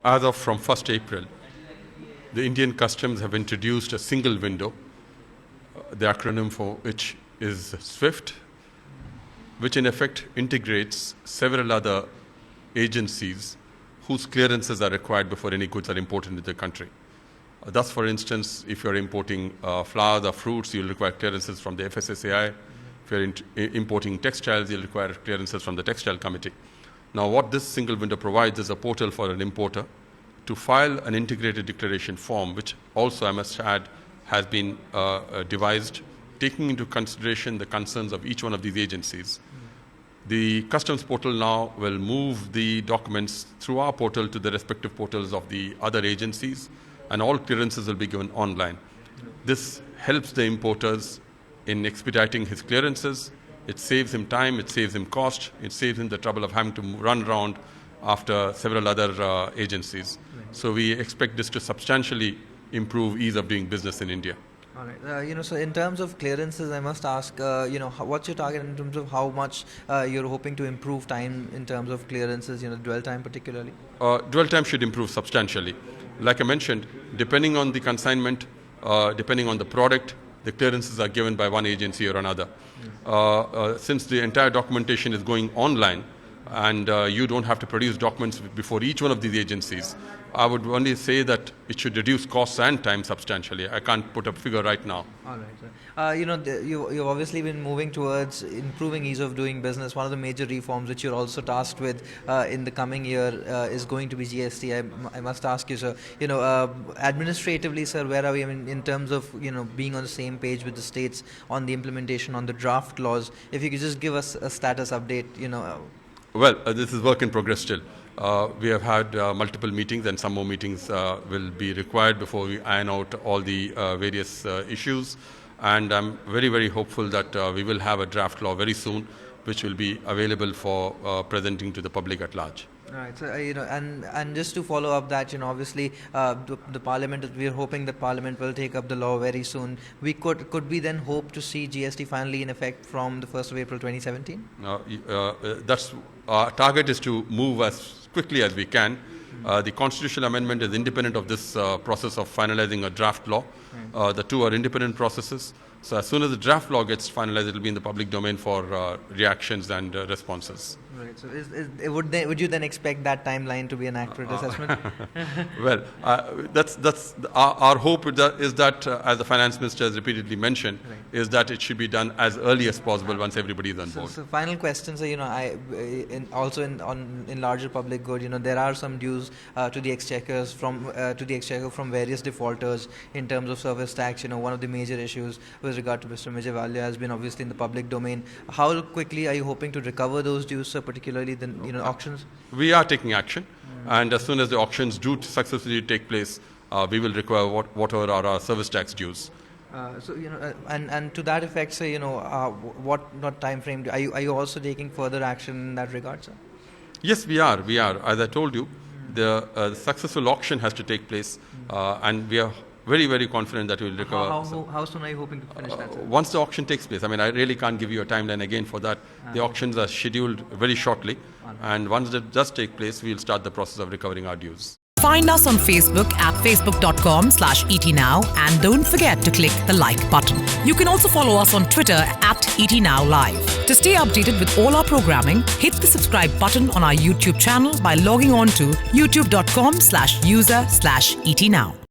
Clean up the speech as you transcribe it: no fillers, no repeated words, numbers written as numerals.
As of from 1st April, the Indian Customs have introduced a single window, the acronym for which is SWIFT, which in effect integrates several other agencies whose clearances are required before any goods are imported into the country. Thus, for instance, if you're importing flowers or fruits, you'll require clearances from the FSSAI. If you're importing textiles, you'll require clearances from the Textile Committee. Now, what this single window provides is a portal for an importer to file an integrated declaration form, which also, I must add, has been devised, taking into consideration the concerns of each one of these agencies. The customs portal now will move the documents through our portal to the respective portals of the other agencies, and all clearances will be given online. This helps the importers in expediting his clearances. It saves him time, it saves him cost, it saves him the trouble of having to run around after several other agencies. Right. So we expect this to substantially improve ease of doing business in India. All right. So in terms of clearances, I must ask, what's your target in terms of how much you're hoping to improve time in terms of clearances, dwell time particularly? Dwell time should improve substantially. Like I mentioned, depending on the consignment, depending on the product, the clearances are given by one agency or another. Since the entire documentation is going online and you don't have to produce documents before each one of these agencies, I would only say that it should reduce costs and time substantially. I can't put a figure right now. All right, sir. You've obviously been moving towards improving ease of doing business. One of the major reforms which you're also tasked with in the coming year is going to be GST. I must ask you, sir, administratively, sir, where are we in terms of, being on the same page with the states on the implementation, on the draft laws? If you could just give us a status update, Well, this is work in progress still. We have had multiple meetings, and some more meetings will be required before we iron out all the various issues. And I'm very, very hopeful that we will have a draft law very soon, which will be available for presenting to the public at large. All right. So, and just to follow up that, obviously, the Parliament, we are hoping that Parliament will take up the law very soon. Could we then hope to see GST finally in effect from the 1st of April 2017? That's our target, is to move as quickly as we can. The constitutional amendment is independent of this process of finalizing a draft law. The two are independent processes. So as soon as the draft law gets finalized, it will be in the public domain for reactions and responses. Right. So would you then expect that timeline to be an accurate assessment? Well, that's our hope is that as the finance minister has repeatedly mentioned, right, is that it should be done as early as possible once everybody is on board. So final question, so in larger public good, there are some dues to the exchequer from various defaulters in terms of service tax. One of the major issues with regard to Mr. Vijay Valya has been obviously in the public domain. How quickly are you hoping to recover those dues, sir, particularly the auctions? We are taking action, and as soon as the auctions do successfully take place, we will recover whatever are our service tax dues. And to that effect, sir, what time frame are you also taking further action in that regard, sir? Yes, we are. As I told you, the successful auction has to take place, and we are very, very confident that we will recover. How soon are you hoping to finish that, sir? Once the auction takes place. I really can't give you a timeline again for that. The auctions are scheduled very shortly, and once it does take place, we'll start the process of recovering our dues. Find us on Facebook at facebook.com/ETNow, and don't forget to click the like button. You can also follow us on Twitter at ETNowLive. To stay updated with all our programming, hit the subscribe button on our YouTube channel by logging on to youtube.com/user/ETNow.